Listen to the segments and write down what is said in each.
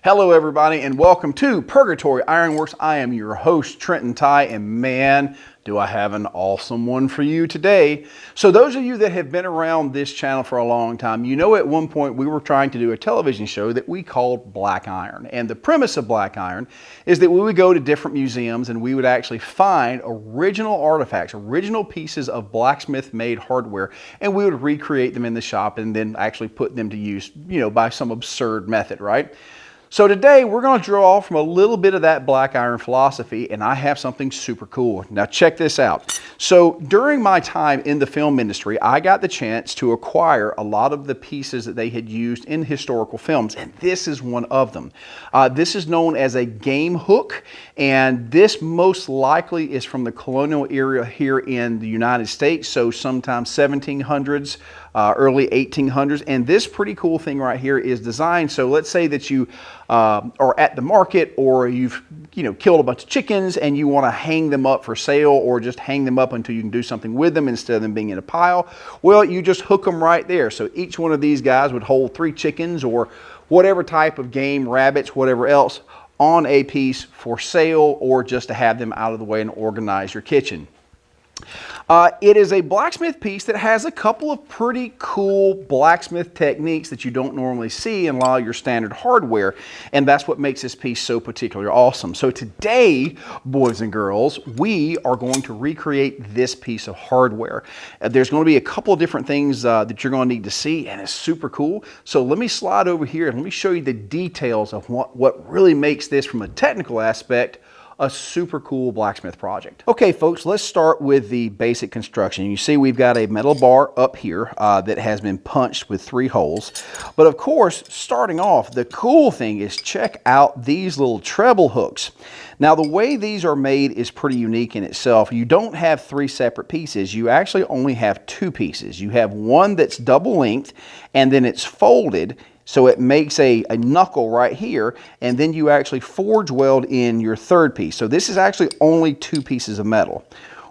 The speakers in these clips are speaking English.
Hello everybody and welcome to Purgatory Ironworks. I am your host Trenton Ty, and man, do I have an awesome one for you today. So those of you that have been around this channel for a long time, you know at one point we were trying to do a television show that we called Black Iron. And the premise of Black Iron is that we would go to different museums and we would actually find original artifacts, original pieces of blacksmith made hardware, and we would recreate them in the shop and then actually put them to use, by some absurd method, right? So today we're going to draw from a little bit of that Black Iron philosophy, and I have something super cool. Now check this out. So during my time in the film industry, I got the chance to acquire a lot of the pieces that they had used in historical films, and this is one of them. This is known as a game hook, and this most likely is from the colonial era here in the United States, so sometime 1700s. Early 1800s, and this pretty cool thing right here is designed so let's say that you are at the market, or you've killed a bunch of chickens and you want to hang them up for sale, or just hang them up until you can do something with them instead of them being in a pile. Well, you just hook them right there. So each one of these guys would hold 3 chickens or whatever type of game, rabbits, whatever else, on a piece for sale, or just to have them out of the way and organize your kitchen. It is a blacksmith piece that has a couple of pretty cool blacksmith techniques that you don't normally see in a lot of your standard hardware, and that's what makes this piece so particularly awesome. So today, boys and girls, we are going to recreate this piece of hardware. There's going to be a couple of different things that you're going to need to see, and it's super cool. So let me slide over here and let me show you the details of what really makes this, from a technical aspect, a super cool blacksmith project. Okay folks, let's start with the basic construction. You see we've got a metal bar up here that has been punched with 3 holes. But of course, starting off, the cool thing is check out these little treble hooks. Now the way these are made is pretty unique in itself. You don't have 3 separate pieces. You actually only have 2 pieces. You have one that's double length, and then it's folded, so it makes a knuckle right here, and then you actually forge weld in your 3rd piece. So this is actually only 2 pieces of metal.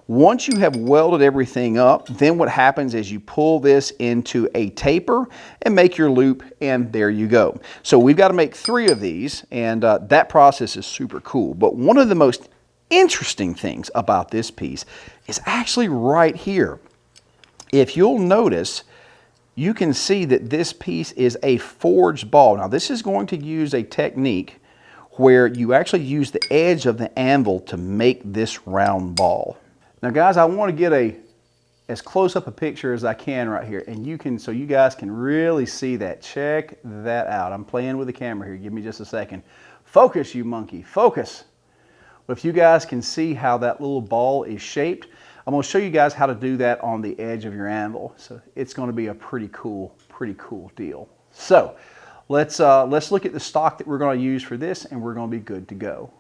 Once you have welded everything up, then what happens is you pull this into a taper and make your loop, and there you go. So we've got to make 3 of these, and that process is super cool. But one of the most interesting things about this piece is actually right here. If you'll notice, you can see that this piece is a forged ball. Now this is going to use a technique where you actually use the edge of the anvil to make this round ball. Now guys, I want to get as close up a picture as I can right here, and so you guys can really see that. Check that out. I'm playing with the camera here. Give me just a second. Focus, you monkey, focus. But if you guys can see how that little ball is shaped, I'm going to show you guys how to do that on the edge of your anvil. So it's going to be a pretty cool deal. So let's look at the stock that we're going to use for this, and we're going to be good to go.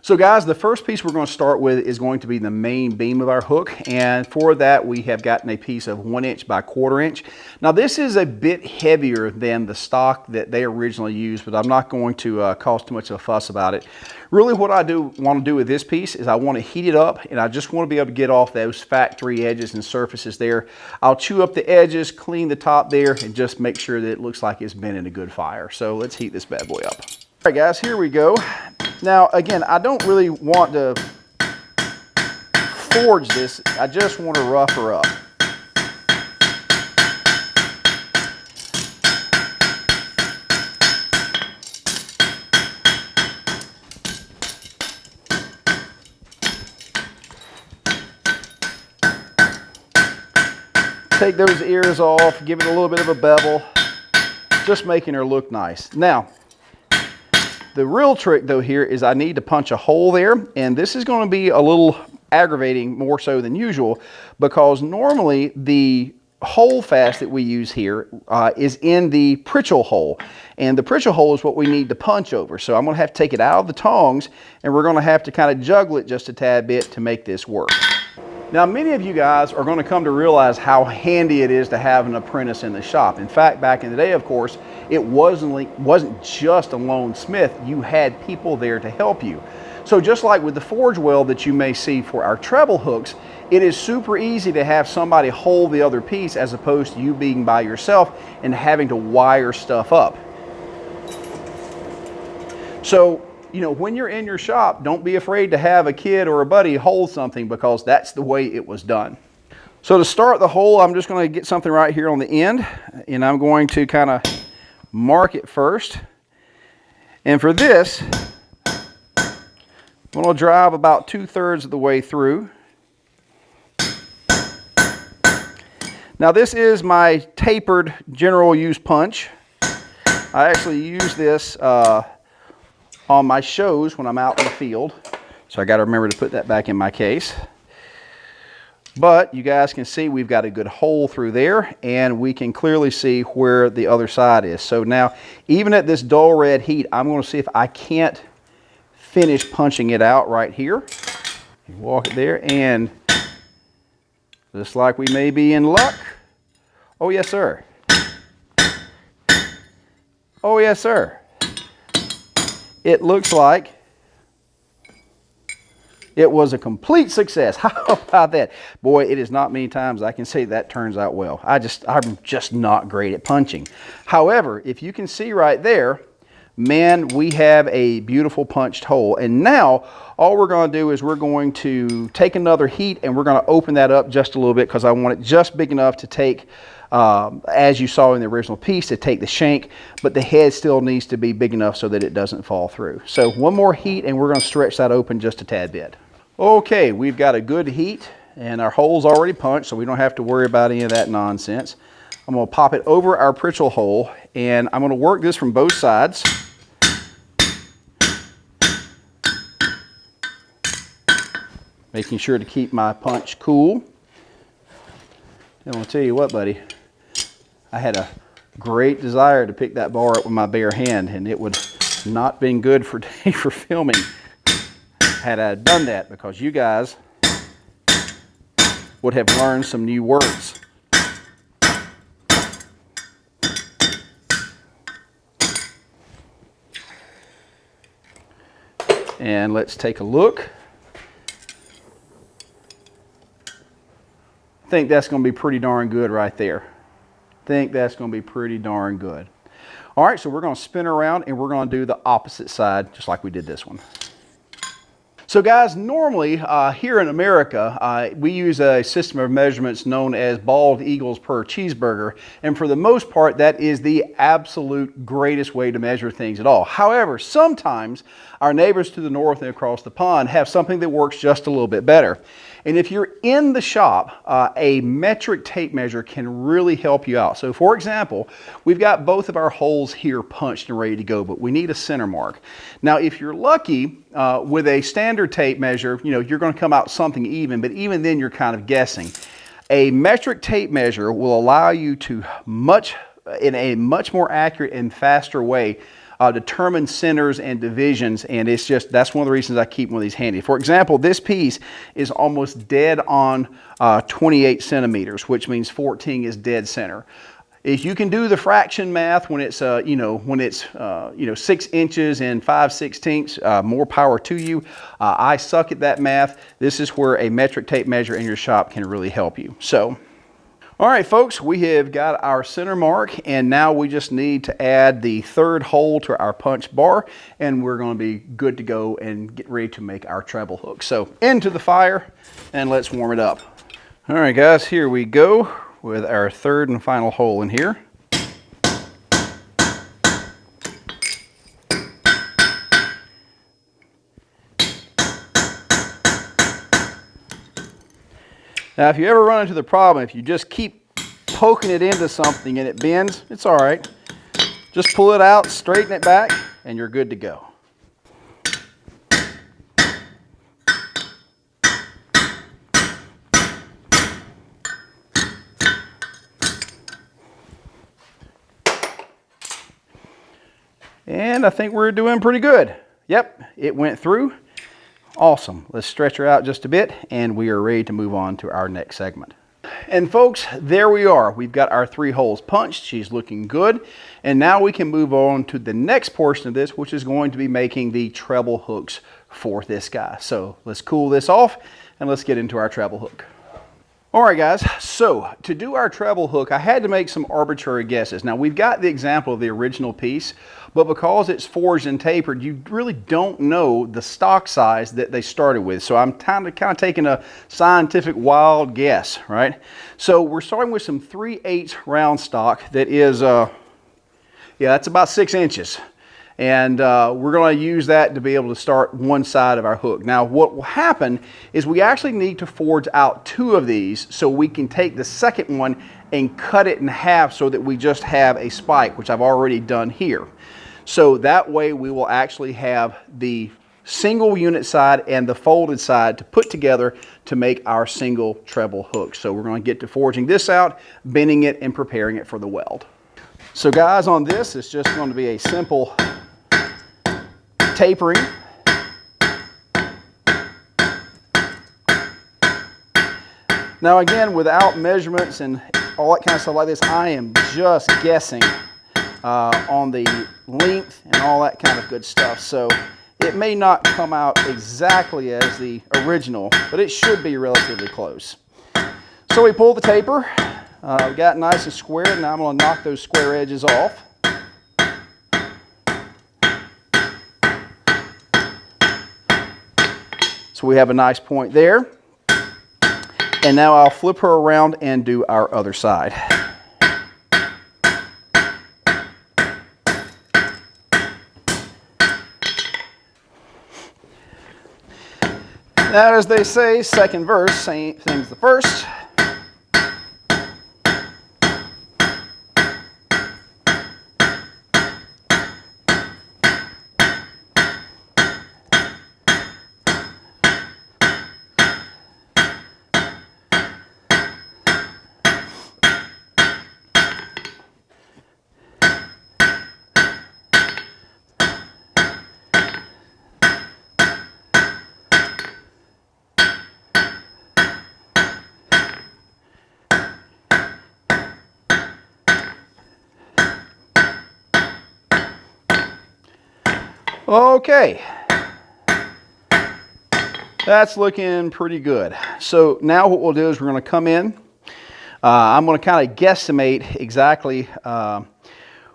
So guys, the first piece we're going to start with is going to be the main beam of our hook, and for that we have gotten a piece of 1 inch by 1/4 inch. Now this is a bit heavier than the stock that they originally used, but I'm not going to cause too much of a fuss about it. Really what I want to do with this piece is I want to heat it up, and I just want to be able to get off those factory edges and surfaces there. I'll chew up the edges, clean the top there, and just make sure that it looks like it's been in a good fire. So let's heat this bad boy up. All right guys, here we go. Now again, I don't really want to forge this, I just want to rough her up. Take those ears off, give it a little bit of a bevel, just making her look nice. Now, the real trick though here is I need to punch a hole there, and this is going to be a little aggravating, more so than usual, because normally the hole fast that we use here is in the Pritchell hole, and the Pritchell hole is what we need to punch over. So I'm going to have to take it out of the tongs, and we're going to have to kind of juggle it just a tad bit to make this work. Now, many of you guys are going to come to realize how handy it is to have an apprentice in the shop. In fact, back in the day, of course, it wasn't just a lone smith. You had people there to help you. So just like with the forge weld that you may see for our treble hooks, it is super easy to have somebody hold the other piece as opposed to you being by yourself and having to wire stuff up. So, you know, when you're in your shop, don't be afraid to have a kid or a buddy hold something, because that's the way it was done. So to start the hole, I'm just going to get something right here on the end, and I'm going to kind of mark it first. And for this, I'm going to drive about 2/3 of the way through. Now this is my tapered general use punch. I actually use this on my shows when I'm out in the field. So I got to remember to put that back in my case. But you guys can see we've got a good hole through there, and we can clearly see where the other side is. So now, even at this dull red heat, I'm going to see if I can't finish punching it out right here. Walk it there, and just like we may be in luck. Oh yes, sir. Oh yes, sir. It looks like it was a complete success. How about that? Boy, it is not many times I can say that turns out well. I'm just not great at punching. However, if you can see right there, man, we have a beautiful punched hole. And now all we're going to do is we're going to take another heat, and we're going to open that up just a little bit, because I want it just big enough to take, as you saw in the original piece, to take the shank, but the head still needs to be big enough so that it doesn't fall through. So one more heat, and we're going to stretch that open just a tad bit. Okay, we've got a good heat, and our hole's already punched, so we don't have to worry about any of that nonsense. I'm going to pop it over our Pritchell hole, and I'm going to work this from both sides. Making sure to keep my punch cool. And I'll tell you what, buddy, I had a great desire to pick that bar up with my bare hand, and it would not been good for filming had I done that, because you guys would have learned some new words. And let's take a look. I think that's going to be pretty darn good right there. I think that's going to be pretty darn good. All right, so we're going to spin around, and we're going to do the opposite side just like we did this one. So guys, normally here in America, we use a system of measurements known as bald eagles per cheeseburger. And for the most part, that is the absolute greatest way to measure things at all. However, sometimes our neighbors to the north and across the pond have something that works just a little bit better. And if you're in the shop, a metric tape measure can really help you out. So for example, we've got both of our holes here punched and ready to go, but we need a center mark. Now, if you're lucky, with a standard tape measure, you know, you're going to come out something even, but even then you're kind of guessing. A metric tape measure will allow you to in a much more accurate and faster way determine centers and divisions, and it's just, that's one of the reasons I keep one of these handy. For example, this piece is almost dead on 28 centimeters, which means 14 is dead center. If you can do the fraction math when it's 6 inches and 5/16, more power to you. I suck at that math. This is where a metric tape measure in your shop can really help you. So, all right, folks, we have got our center mark, and now we just need to add the third hole to our punch bar, and we're going to be good to go and get ready to make our treble hook. So into the fire, and let's warm it up. All right, guys, here we go with our third and final hole in here. Now, if you ever run into the problem, if you just keep poking it into something and it bends, it's all right. Just pull it out, straighten it back, and you're good to go. And I think we're doing pretty good. Yep, it went through. Awesome. Let's stretch her out just a bit, and we are ready to move on to our next segment. And folks, there we are. We've got our 3 holes punched. She's looking good. And now we can move on to the next portion of this, which is going to be making the treble hooks for this guy. So let's cool this off, and let's get into our treble hook. All right, guys, so to do our treble hook, I had to make some arbitrary guesses. Now, we've got the example of the original piece, but because it's forged and tapered, you really don't know the stock size that they started with. So I'm kind of taking a scientific wild guess, right? So we're starting with some 3/8 round stock that is, yeah, that's about 6 inches. And we're going to use that to be able to start one side of our hook. Now what will happen is we actually need to forge out 2 of these so we can take the second one and cut it in half so that we just have a spike, which I've already done here. So that way we will actually have the single unit side and the folded side to put together to make our single treble hook. So we're going to get to forging this out, bending it, and preparing it for the weld. So guys, on this, it's just going to be a simple tapering. Now again, without measurements and all that kind of stuff like this, I am just guessing on the length and all that kind of good stuff. So it may not come out exactly as the original, but it should be relatively close. So we pull the taper, we got it nice and square. Now I'm going to knock those square edges off. So we have a nice point there. And now I'll flip her around and do our other side. Now, as they say, second verse, same thing as the first. Okay, that's looking pretty good. So now what we'll do is we're going to come in. I'm going to kind of guesstimate exactly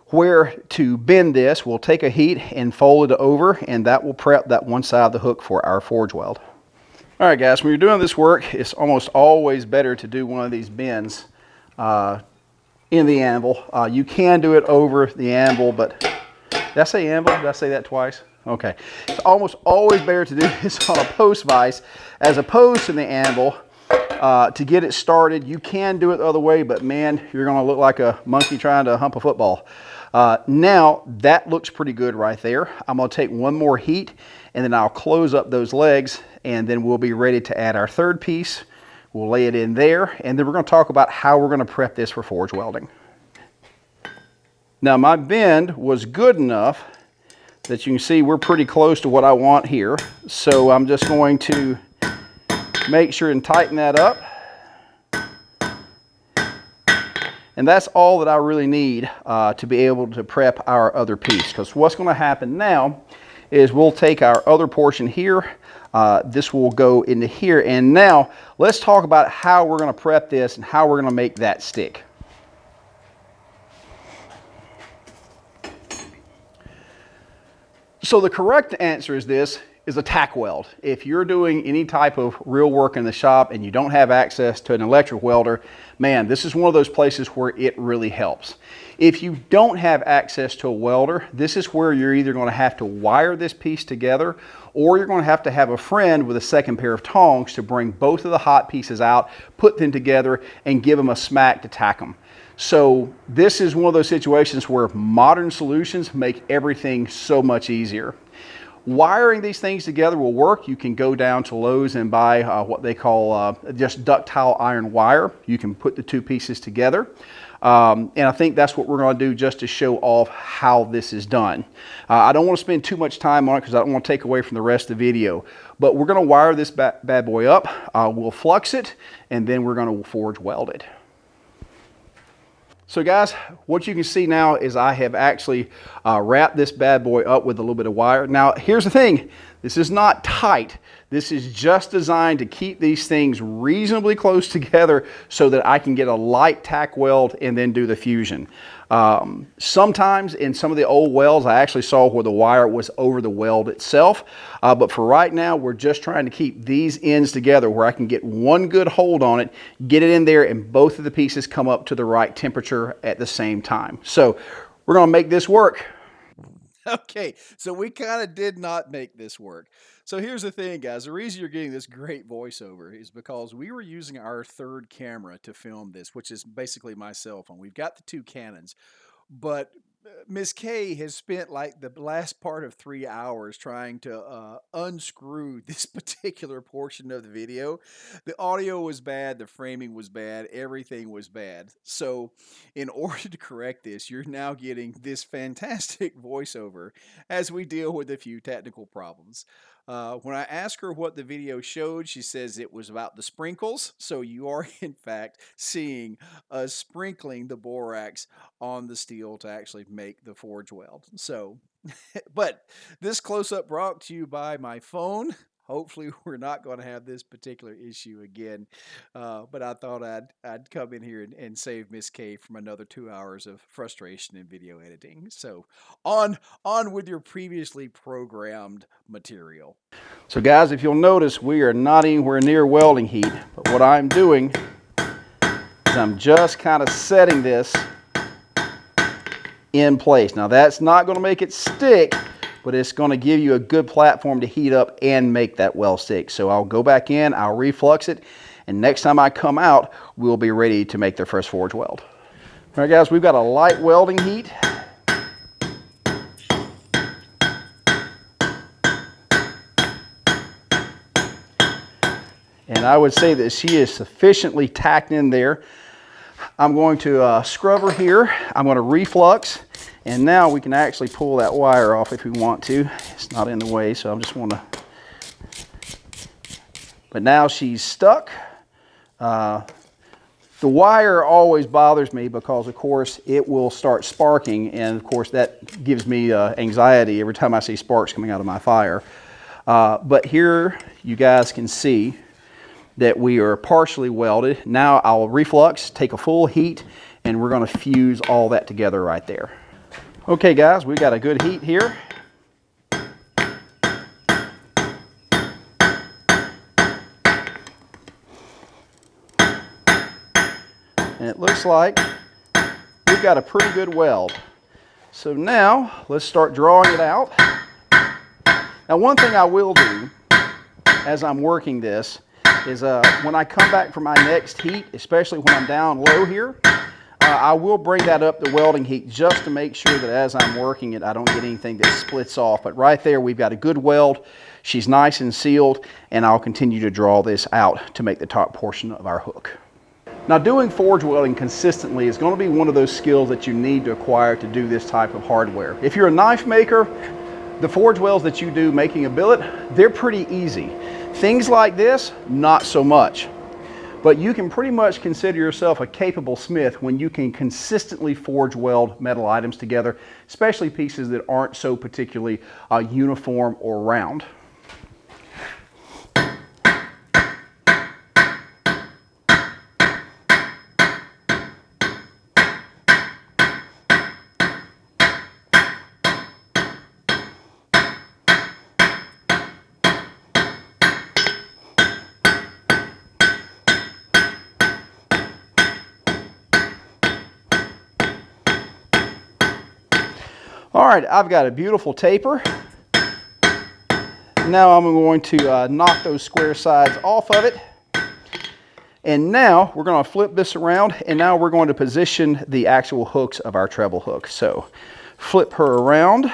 where to bend this. We'll take a heat and fold it over, and that will prep that one side of the hook for our forge weld. All right, guys, when you're doing this work, it's almost always better to do one of these bends in the anvil. You can do it over the anvil, but did I say anvil? Did I say that twice? Okay. It's almost always better to do this on a post vise as opposed to the anvil to get it started. You can do it the other way, but man, you're going to look like a monkey trying to hump a football. Now, that looks pretty good right there. I'm going to take one more heat, and then I'll close up those legs, and then we'll be ready to add our third piece. We'll lay it in there, and then we're going to talk about how we're going to prep this for forge welding. Now my bend was good enough that you can see we're pretty close to what I want here. So I'm just going to make sure and tighten that up. And that's all that I really need to be able to prep our other piece. Because what's going to happen now is we'll take our other portion here. This will go into here. And now let's talk about how we're going to prep this and how we're going to make that stick. So the correct answer is this is a tack weld. If you're doing any type of real work in the shop and you don't have access to an electric welder, man, this is one of those places where it really helps. If you don't have access to a welder, this is where you're either going to have to wire this piece together, or you're going to have a friend with a second pair of tongs to bring both of the hot pieces out, put them together, and give them a smack to tack them. So this is one of those situations where modern solutions make everything so much easier. Wiring these things together will work. You can go down to Lowe's and buy what they call just ductile iron wire. You can put the two pieces together. And I think that's what we're going to do just to show off how this is done. I don't want to spend too much time on it because I don't want to take away from the rest of the video. But we're going to wire this bad boy up. We'll flux it, and then we're going to forge weld it. So guys, what you can see now is I have actually wrapped this bad boy up with a little bit of wire. Now, here's the thing. This is not tight. This is just designed to keep these things reasonably close together so that I can get a light tack weld and then do the fusion. Sometimes in some of the old welds, I actually saw where the wire was over the weld itself. But for right now, we're just trying to keep these ends together where I can get one good hold on it, get it in there, and both of the pieces come up to the right temperature at the same time. So we're going to make this work. Okay, so we kind of did not make this work. So here's the thing, guys. The reason you're getting this great voiceover is because we were using our third camera to film this, which is basically my cell phone. We've got the two Canons, but Miss K has spent like the last part of 3 hours trying to unscrew this particular portion of the video. The audio was bad, the framing was bad, everything was bad. So in order to correct this, you're now getting this fantastic voiceover as we deal with a few technical problems. When I asked her what the video showed, she says it was about the sprinkles. So you are, in fact, seeing us sprinkling the borax on the steel to actually make the forge weld. So, but this close-up brought to you by my phone. Hopefully we're not going to have this particular issue again. But I thought I'd come in here and save Miss K from another 2 hours of frustration in video editing. So on with your previously programmed material. So guys, if you'll notice, we are not anywhere near welding heat, but what I'm doing is I'm just kind of setting this in place. Now that's not going to make it stick, but it's going to give you a good platform to heat up and make that weld stick. So I'll go back in, I'll reflux it, and next time I come out, we'll be ready to make the first forge weld. All right guys, we've got a light welding heat. And I would say that she is sufficiently tacked in there. I'm going to scrub her here. I'm going to reflux. And now we can actually pull that wire off if we want to. It's not in the way, so I just want to. But now she's stuck. The wire always bothers me because, of course, it will start sparking. And, of course, that gives me anxiety every time I see sparks coming out of my fire. But here you guys can see that we are partially welded. Now I'll reflux, take a full heat, and we're going to fuse all that together right there. Okay guys, we got a good heat here. And it looks like we've got a pretty good weld. So now let's start drawing it out. Now one thing I will do as I'm working this is when I come back from my next heat, especially when I'm down low here, I will bring that up to welding heat just to make sure that as I'm working it, I don't get anything that splits off. But right there, we've got a good weld. She's nice and sealed, and I'll continue to draw this out to make the top portion of our hook. Now, doing forge welding consistently is going to be one of those skills that you need to acquire to do this type of hardware. If you're a knife maker, the forge welds that you do making a billet, they're pretty easy. Things like this, not so much. But you can pretty much consider yourself a capable smith when you can consistently forge weld metal items together, especially pieces that aren't so particularly uniform or round. All right, I've got a beautiful taper. Now I'm going to knock those square sides off of it. And now we're going to flip this around, and now we're going to position the actual hooks of our treble hook. So flip her around,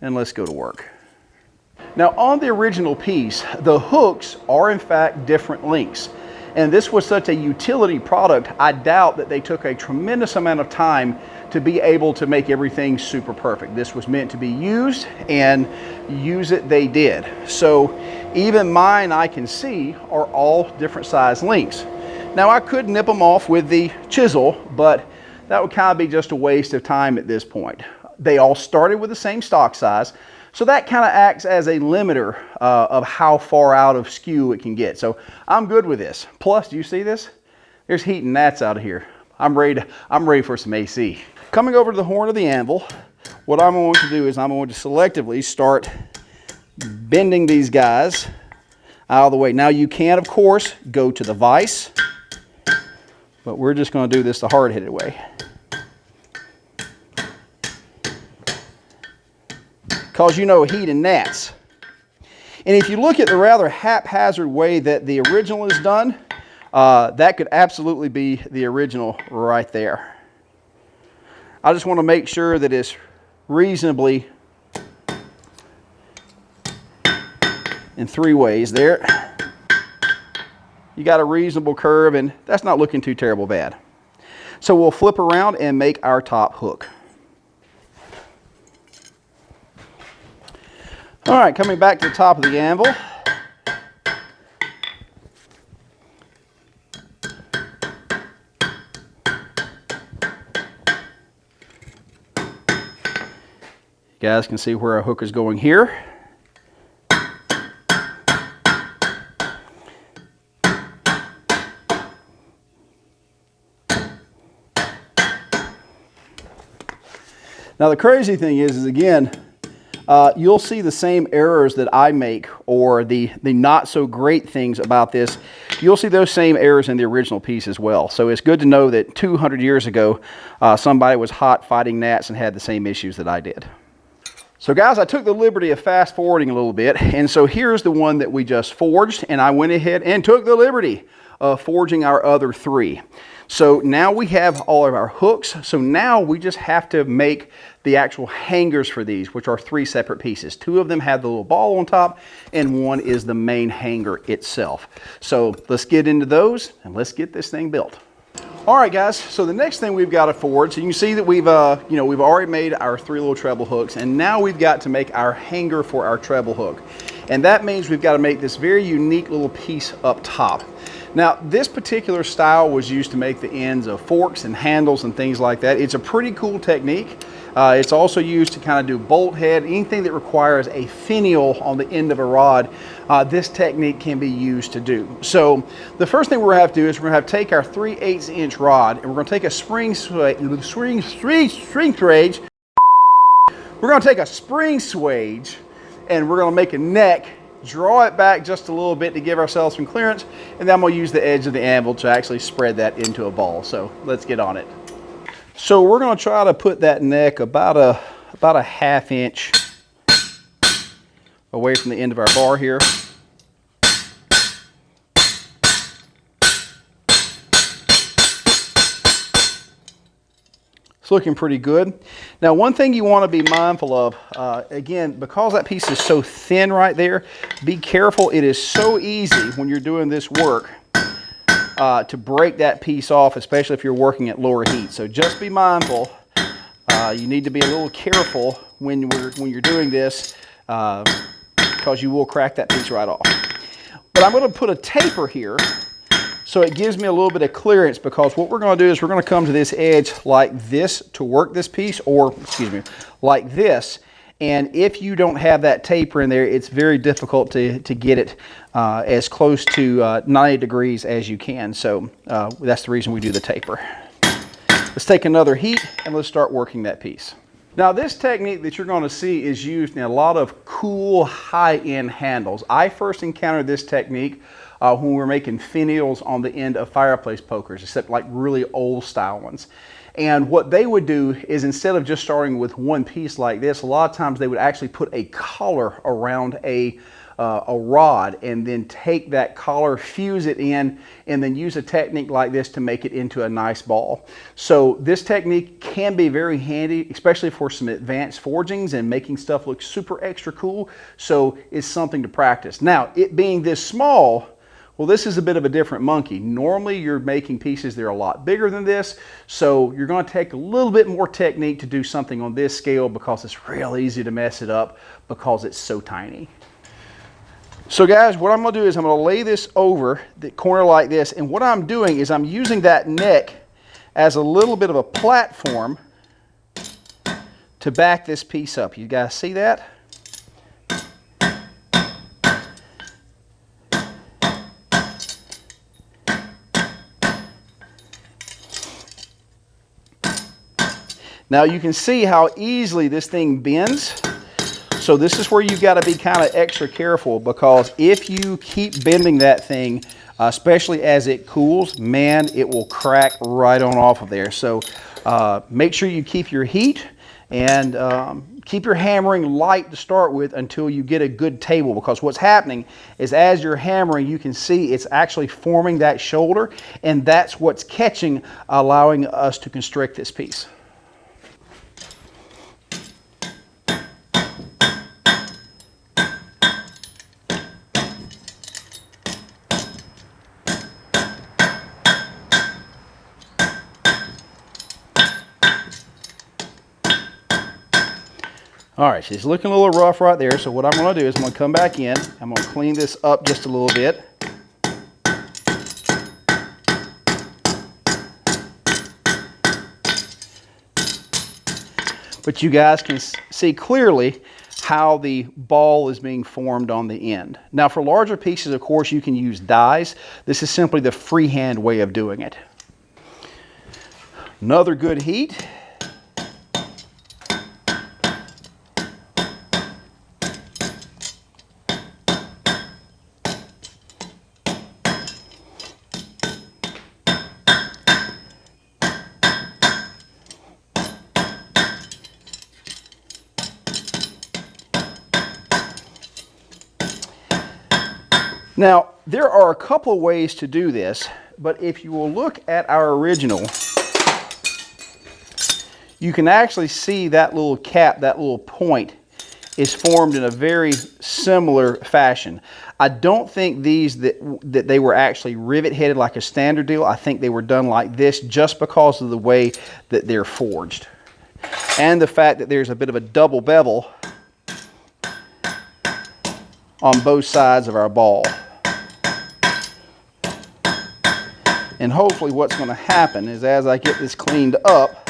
and let's go to work. Now on the original piece, the hooks are in fact different lengths. And this was such a utility product, I doubt that they took a tremendous amount of time to be able to make everything super perfect. This was meant to be used, and use it they did. So even mine, I can see, are all different size lengths. Now I could nip them off with the chisel, but that would kind of be just a waste of time at this point. They all started with the same stock size, So that kind of acts as a limiter of how far out of skew it can get. So I'm good with this. Plus, do you see this? There's heat and gnats out of here. I'm ready for some AC. Coming over to the horn of the anvil, what I'm going to do is I'm going to selectively start bending these guys out of the way. Now you can, of course, go to the vise, but we're just going to do this the hard-headed way. Because you know heat and gnats. And if you look at the rather haphazard way that the original is done, that could absolutely be the original right there. I just want to make sure that it's reasonably in 3 ways there. You got a reasonable curve, and that's not looking too terrible bad. So we'll flip around and make our top hook. All right, coming back to the top of the anvil. You guys can see where our hook is going here. Now the crazy thing is again, you'll see the same errors that I make, or the not so great things about this. You'll see those same errors in the original piece as well. So it's good to know that 200 years ago, somebody was hot fighting gnats and had the same issues that I did. So guys, I took the liberty of fast forwarding a little bit, and so here's the one that we just forged, and I went ahead and took the liberty of forging our other 3. So now we have all of our hooks. So now we just have to make the actual hangers for these, which are 3 separate pieces. 2 of them have the little ball on top, and 1 is the main hanger itself. So let's get into those and let's get this thing built. All right, guys. So the next thing we've got to forward. So you can see that we've already made our 3 little treble hooks, and now we've got to make our hanger for our treble hook, and that means we've got to make this very unique little piece up top. Now, this particular style was used to make the ends of forks and handles and things like that. It's a pretty cool technique. It's also used to kind of do bolt head, anything that requires a finial on the end of a rod. This technique can be used to do. So the first thing we're going to have to do is we're going to have to take our 3/8 inch rod, and we're going to take a spring swage. We're going to take a spring swage, and we're going to make a neck, draw it back just a little bit to give ourselves some clearance, and then I'm going to use the edge of the anvil to actually spread that into a ball. So let's get on it. So we're going to try to put that neck about a 1/2 inch away from the end of our bar here. It's looking pretty good. Now, one thing you want to be mindful of, again, because that piece is so thin right there, be careful. It is so easy when you're doing this work to break that piece off, especially if you're working at lower heat. So just be mindful. You need to be a little careful when you're doing this, because you will crack that piece right off. But I'm going to put a taper here, so it gives me a little bit of clearance, because what we're going to do is we're going to come to this edge like this to work this piece, or excuse me, like this. And if you don't have that taper in there, it's very difficult to get it as close to 90 degrees as you can. So that's the reason we do the taper. Let's take another heat and let's start working that piece. Now, this technique that you're going to see is used in a lot of cool high-end handles. I first encountered this technique when we were making finials on the end of fireplace pokers, except like really old style ones. And what they would do is, instead of just starting with one piece like this, a lot of times they would actually put a collar around a rod, and then take that collar, fuse it in, and then use a technique like this to make it into a nice ball. So this technique can be very handy, especially for some advanced forgings and making stuff look super extra cool. So it's something to practice. Now, it being this small, well, this is a bit of a different monkey. Normally, you're making pieces that are a lot bigger than this, so you're going to take a little bit more technique to do something on this scale, because it's real easy to mess it up because it's so tiny. So guys, what I'm going to do is I'm going to lay this over the corner like this, and what I'm doing is I'm using that neck as a little bit of a platform to back this piece up. You guys see that? Now you can see how easily this thing bends. So this is where you've got to be kind of extra careful, because if you keep bending that thing, especially as it cools, man, it will crack right on off of there. So make sure you keep your heat and keep your hammering light to start with until you get a good table, because what's happening is as you're hammering, you can see it's actually forming that shoulder, and that's what's catching, allowing us to constrict this piece. All right, she's looking a little rough right there, so what I'm going to do is I'm going to come back in. I'm going to clean this up just a little bit. But you guys can see clearly how the ball is being formed on the end. Now for larger pieces, of course, you can use dies. This is simply the freehand way of doing it. Another good heat. Now, there are a couple of ways to do this, but if you will look at our original, you can actually see that little cap, that little point, is formed in a very similar fashion. I don't think that they were actually rivet headed like a standard deal. I think they were done like this just because of the way that they're forged. And the fact that there's a bit of a double bevel on both sides of our ball. And hopefully what's going to happen is as I get this cleaned up,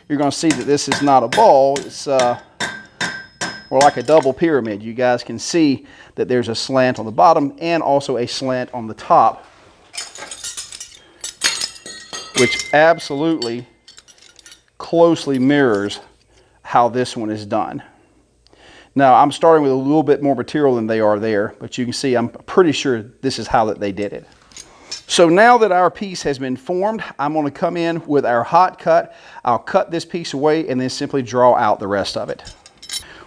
you're going to see that this is not a ball, it's more like a double pyramid. You guys can see that there's a slant on the bottom and also a slant on the top, which absolutely closely mirrors how this one is done. Now I'm starting with a little bit more material than they are there, but you can see I'm pretty sure this is how that they did it. So now that our piece has been formed, I'm going to come in with our hot cut. I'll cut this piece away and then simply draw out the rest of it.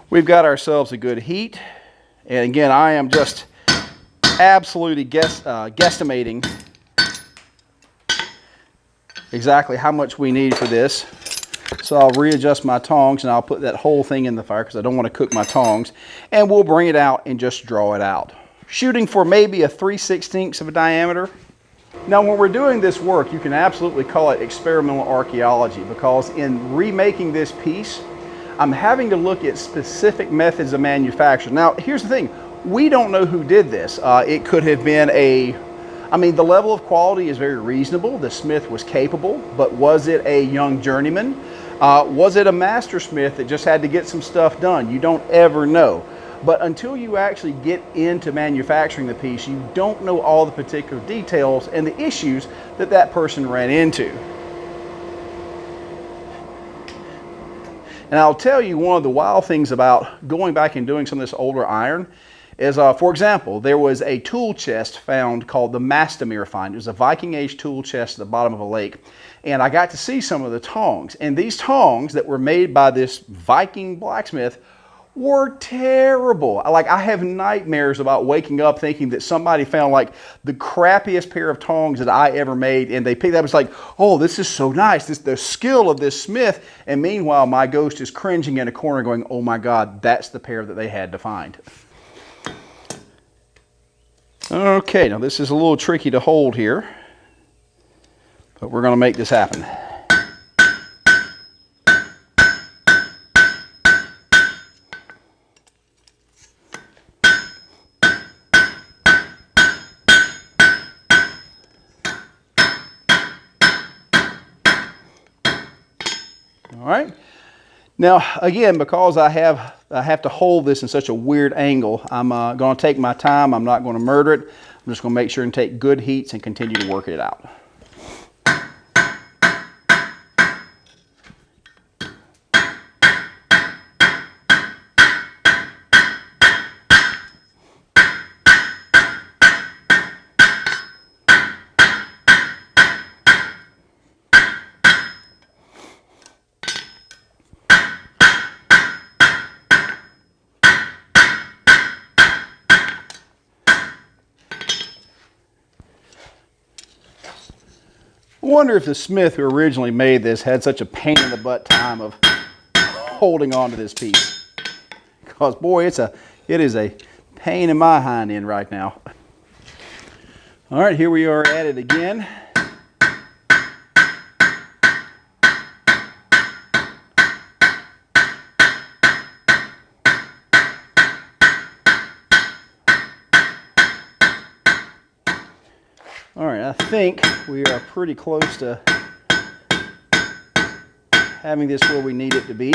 We've got ourselves a good heat. And again, I am just absolutely guesstimating exactly how much we need for this. So I'll readjust my tongs and I'll put that whole thing in the fire because I don't want to cook my tongs. And we'll bring it out and just draw it out. Shooting for maybe a 3/16 of a diameter. Now when we're doing this work, you can absolutely call it experimental archaeology, because in remaking this piece, I'm having to look at specific methods of manufacture. Now here's the thing, we don't know who did this. It could have been the level of quality is very reasonable. The smith was capable, but was it a young journeyman? Was it a master smith that just had to get some stuff done? You don't ever know. But until you actually get into manufacturing the piece, you don't know all the particular details and the issues that that person ran into. And I'll tell you, one of the wild things about going back and doing some of this older iron is, for example, there was a tool chest found called the Mastemere find. It was a Viking Age tool chest at the bottom of a lake. And I got to see some of the tongs. And these tongs that were made by this Viking blacksmith were terrible. Like, I have nightmares about waking up thinking that somebody found like the crappiest pair of tongs that I ever made, and they picked up. It's like, oh, this is so nice, the skill of this smith. And meanwhile, my ghost is cringing in a corner going, oh my God, that's the pair that they had to find. Okay, now this is a little tricky to hold here, but we're going to make this happen. All right. Now, again, because I have to hold this in such a weird angle, I'm going to take my time. I'm not going to murder it. I'm just going to make sure and take good heats and continue to work it out. I wonder if the smith who originally made this had such a pain in the butt time of holding on to this piece. Because boy, it is a pain in my hind end right now. All right, here we are at it again. All right, I think we are pretty close to having this where we need it to be.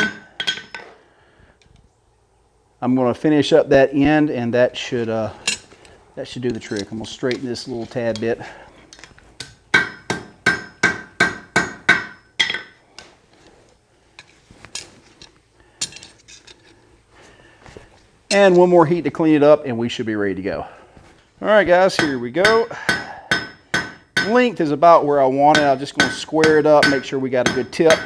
I'm going to finish up that end, and that should do the trick. I'm going to straighten this a little tad bit. And one more heat to clean it up, and we should be ready to go. All right, guys, here we go. Length is about where I want it. I'm just going to square it up, make sure we got a good tip.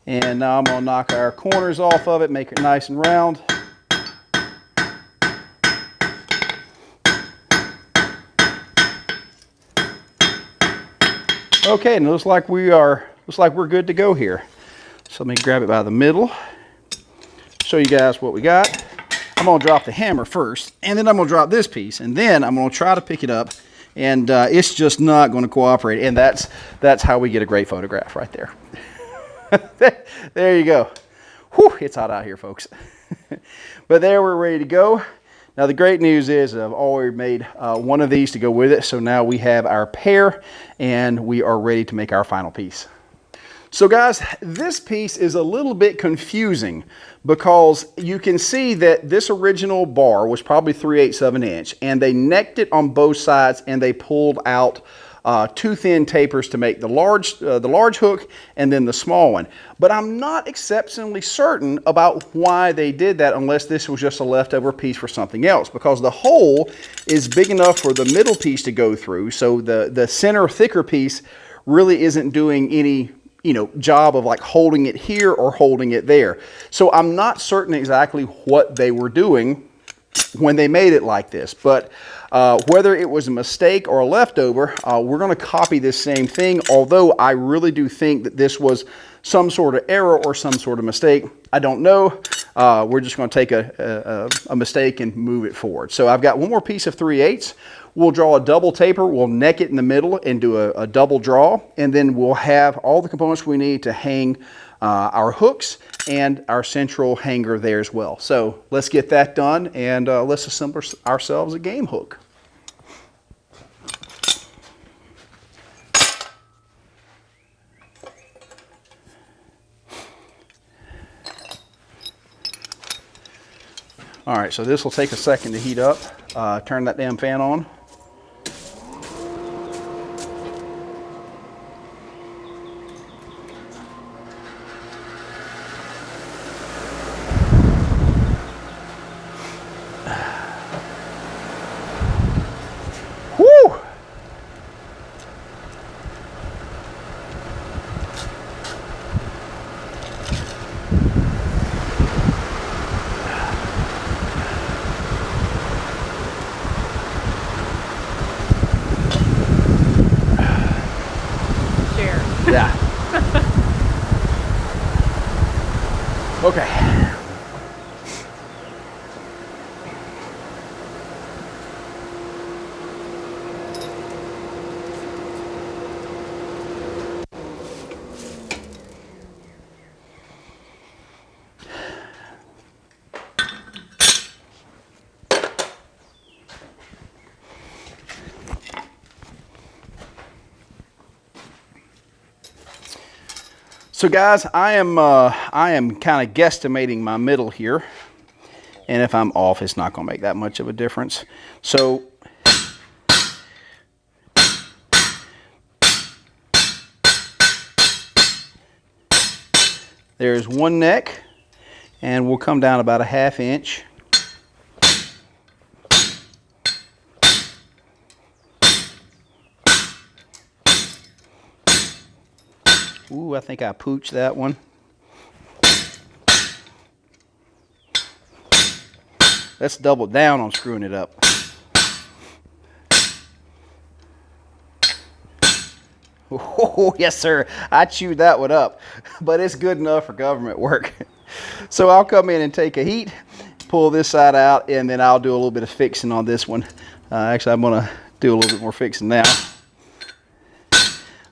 And now I'm going to knock our corners off of it, make it nice and round. Okay, and it looks like we're good to go here. So let me grab it by the middle, show you guys what we got. I'm going to drop the hammer first, and then I'm going to drop this piece, and then I'm going to try to pick it up, and it's just not going to cooperate, and that's how we get a great photograph right there. There you go. Whew, it's hot out here, folks. But there, we're ready to go. Now, the great news is I've already made one of these to go with it, so now we have our pair, and we are ready to make our final piece. So guys, this piece is a little bit confusing because you can see that this original bar was probably 3/8 of an inch, and they necked it on both sides, and they pulled out two thin tapers to make the large hook and then the small one. But I'm not exceptionally certain about why they did that unless this was just a leftover piece for something else, because the hole is big enough for the middle piece to go through, so the center thicker piece really isn't doing any job of like holding it here or holding it there. So I'm not certain exactly what they were doing when they made it like this, but whether it was a mistake or a leftover, we're going to copy this same thing, although I really do think that this was some sort of error or some sort of mistake. I don't know. We're just going to take a mistake and move it forward. So I've got one more piece of 3/8. We'll draw a double taper, we'll neck it in the middle and do a double draw, and then we'll have all the components we need to hang our hooks and our central hanger there as well. So let's get that done, and let's assemble ourselves a game hook. All right, so this will take a second to heat up. Turn that damn fan on. Woo! Yeah. Okay. So guys, I am kind of guesstimating my middle here, and if I'm off, it's not going to make that much of a difference. So there's one neck, and we'll come down about a 1/2 inch. Ooh, I think I pooched that one. Let's double down on screwing it up. Oh, yes, sir. I chewed that one up, but it's good enough for government work. So I'll come in and take a heat, pull this side out, and then I'll do a little bit of fixing on this one. Actually, I'm going to do a little bit more fixing now.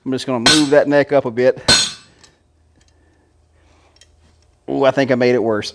I'm just going to move that neck up a bit. Oh, I think I made it worse.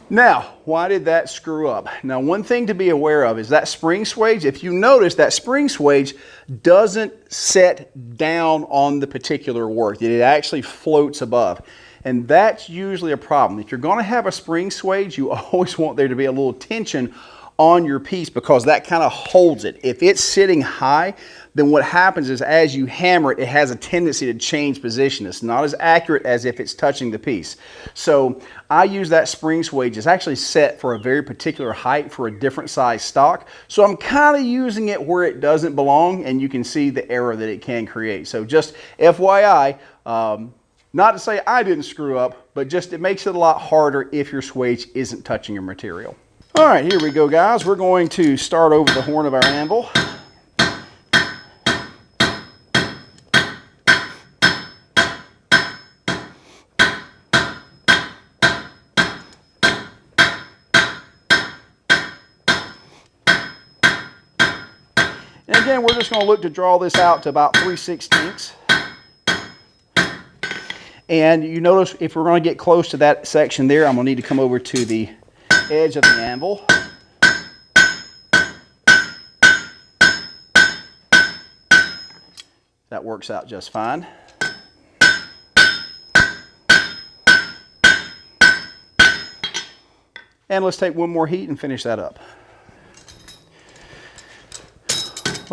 Now, why did that screw up? Now, one thing to be aware of is that spring swage. If you notice, that spring swage doesn't set down on the particular work. It actually floats above. And that's usually a problem. If you're going to have a spring swage, you always want there to be a little tension on your piece because that kind of holds it. If it's sitting high, then what happens is as you hammer it, it has a tendency to change position. It's not as accurate as if it's touching the piece. So I use that spring swage. It's actually set for a very particular height for a different size stock. So I'm kind of using it where it doesn't belong, and you can see the error that it can create. So just FYI, not to say I didn't screw up, but just it makes it a lot harder if your swage isn't touching your material. All right, here we go, guys. We're going to start over the horn of our anvil. And again, we're just going to look to draw this out to about 3/16. And you notice if we're going to get close to that section there, I'm going to need to come over to the edge of the anvil. That works out just fine. And let's take one more heat and finish that up.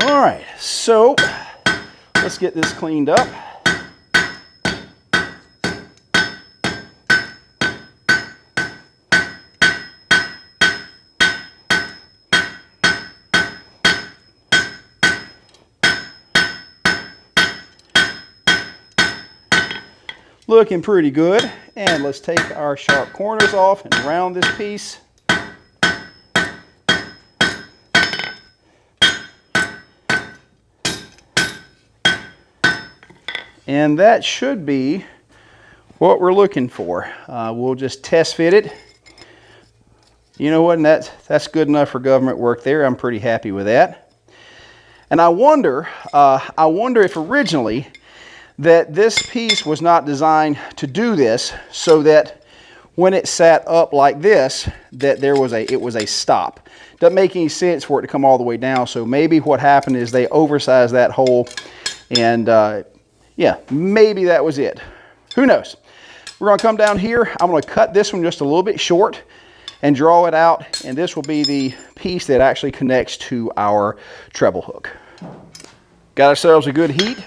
All right, so let's get this cleaned up. Looking pretty good. And let's take our sharp corners off and round this piece. And that should be what we're looking for. We'll just test fit it. You know what, and that's good enough for government work there. I'm pretty happy with that. And I wonder if originally that this piece was not designed to do this, so that when it sat up like this, that it was a stop. Doesn't make any sense for it to come all the way down. So maybe what happened is they oversized that hole, and yeah, maybe that was it. Who knows? We're going to come down here. I'm going to cut this one just a little bit short and draw it out, and this will be the piece that actually connects to our treble hook. Got ourselves a good heat.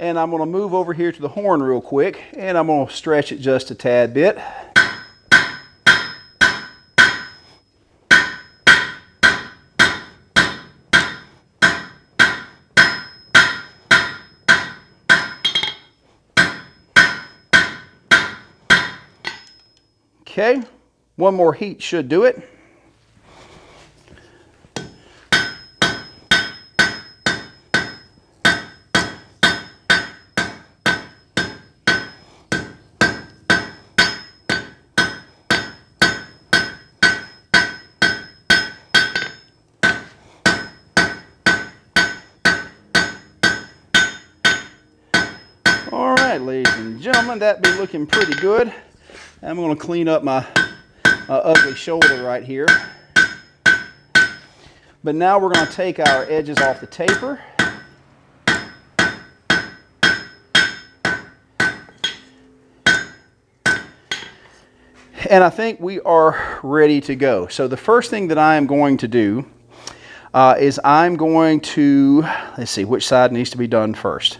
And I'm going to move over here to the horn real quick, and I'm going to stretch it just a tad bit. Okay, one more heat should do it. All right, ladies and gentlemen, that be looking pretty good. I'm going to clean up my ugly shoulder right here. But now we're going to take our edges off the taper. And I think we are ready to go. So the first thing that I am going to do is I'm going to, let's see, which side needs to be done first.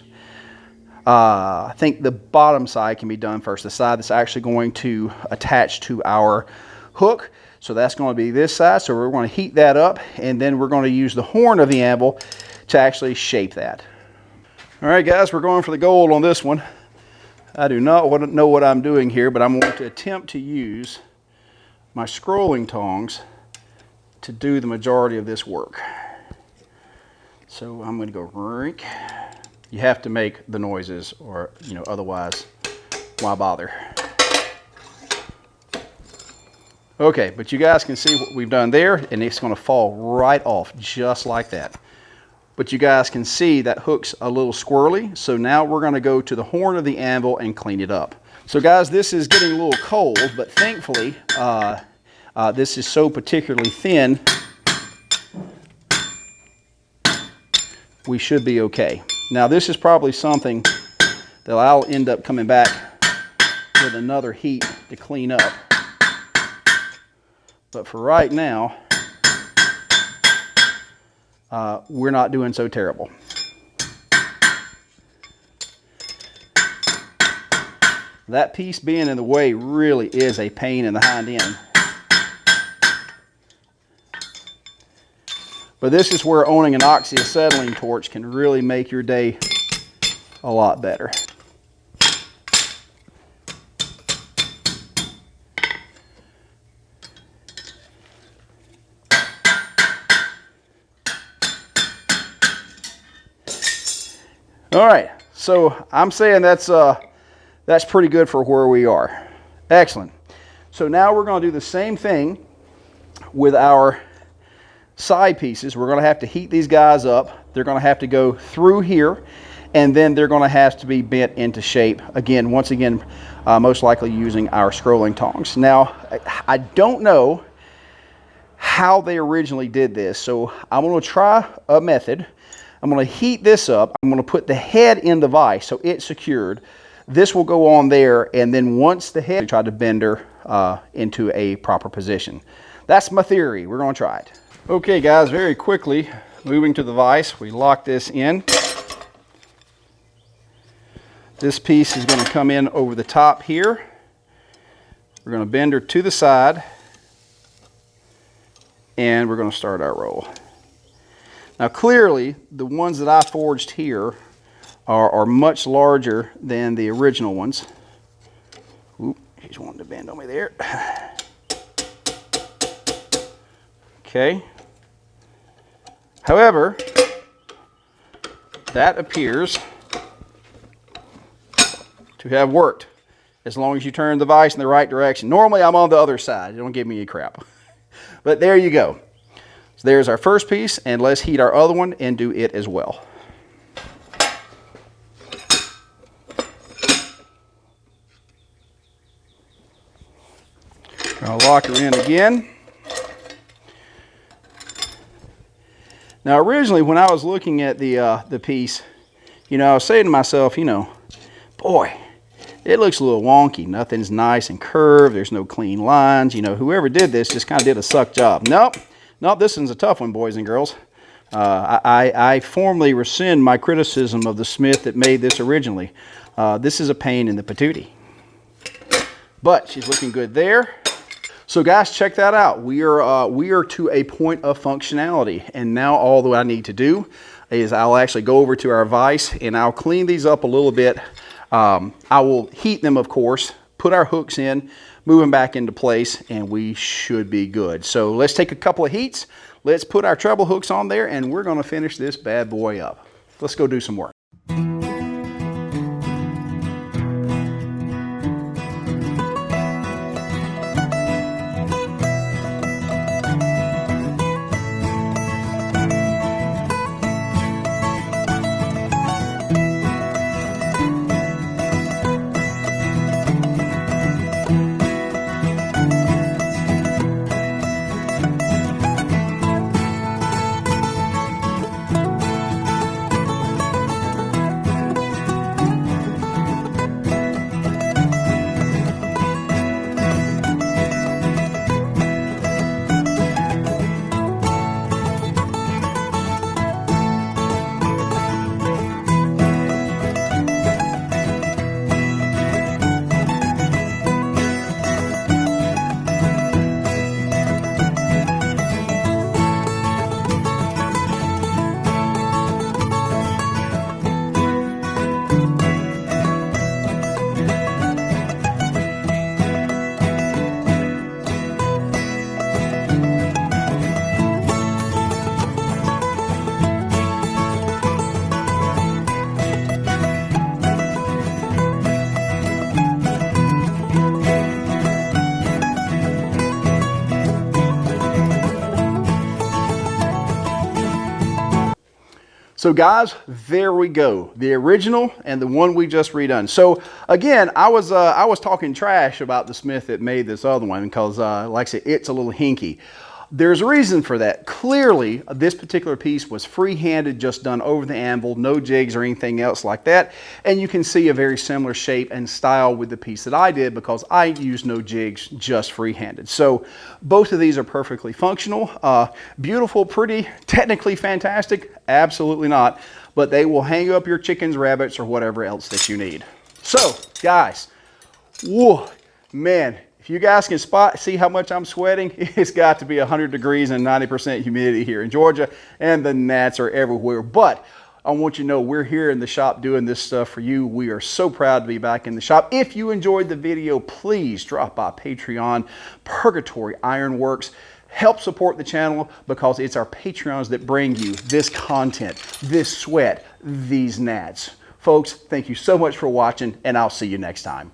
I think the bottom side can be done first, the side that's actually going to attach to our hook. So that's going to be this side. So we're going to heat that up, and then we're going to use the horn of the anvil to actually shape that. All right, guys, we're going for the gold on this one. I do not know what I'm doing here, but I'm going to attempt to use my scrolling tongs to do the majority of this work. So I'm going to go rink. You have to make the noises, or otherwise, why bother? Okay, but you guys can see what we've done there, and it's going to fall right off just like that. But you guys can see that hook's a little squirrely, so now we're going to go to the horn of the anvil and clean it up. So guys, this is getting a little cold, but thankfully this is so particularly thin, we should be okay. Now this is probably something that I'll end up coming back with another heat to clean up. But for right now, we're not doing so terrible. That piece being in the way really is a pain in the hind end. But this is where owning an oxyacetylene torch can really make your day a lot better. All right, so I'm saying that's pretty good for where we are. Excellent. So now we're going to do the same thing with our side pieces. We're going to have to heat these guys up. They're going to have to go through here, and then they're going to have to be bent into shape. Again, once again, most likely using our scrolling tongs. Now, I don't know how they originally did this, so I'm going to try a method. I'm going to heat this up. I'm going to put the head in the vise so it's secured. This will go on there, and then once the head, try to bend her into a proper position. That's my theory. We're going to try it. Okay, guys, very quickly, moving to the vise, we lock this in. This piece is going to come in over the top here. We're going to bend her to the side, and we're going to start our roll. Now clearly, the ones that I forged here are much larger than the original ones. Oop, he's wanting to bend on me there. Okay. However, that appears to have worked as long as you turn the vise in the right direction. Normally I'm on the other side. Don't give me any crap. But there you go. So there's our first piece, and let's heat our other one and do it as well. I'll lock her in again. Now originally when I was looking at the piece, I was saying to myself, boy, it looks a little wonky. Nothing's nice and curved. There's no clean lines. Whoever did this just kind of did a suck job. Nope, this one's a tough one, boys and girls. I formally rescind my criticism of the smith that made this originally. This is a pain in the patootie. But she's looking good there. So guys, check that out. We are to a point of functionality, and now all that I need to do is I'll actually go over to our vise and I'll clean these up a little bit. I will heat them, of course, put our hooks in, move them back into place, and we should be good. So let's take a couple of heats. Let's put our treble hooks on there, and we're going to finish this bad boy up. Let's go do some work. So guys, there we go. The original and the one we just redone. So again, I was talking trash about the smith that made this other one because like I said, it's a little hinky. There's a reason for that. Clearly, this particular piece was free-handed, just done over the anvil, no jigs or anything else like that. And you can see a very similar shape and style with the piece that I did because I used no jigs, just free-handed. So both of these are perfectly functional, beautiful, pretty, technically fantastic. Absolutely not. But they will hang up your chickens, rabbits, or whatever else that you need. So, guys, whoa, man. If you guys can see how much I'm sweating, it's got to be 100 degrees and 90% humidity here in Georgia, and the gnats are everywhere. But I want you to know we're here in the shop doing this stuff for you. We are so proud to be back in the shop. If you enjoyed the video, please drop by Patreon, Purgatory Ironworks. Help support the channel because it's our Patreons that bring you this content, this sweat, these gnats. Folks, thank you so much for watching, and I'll see you next time.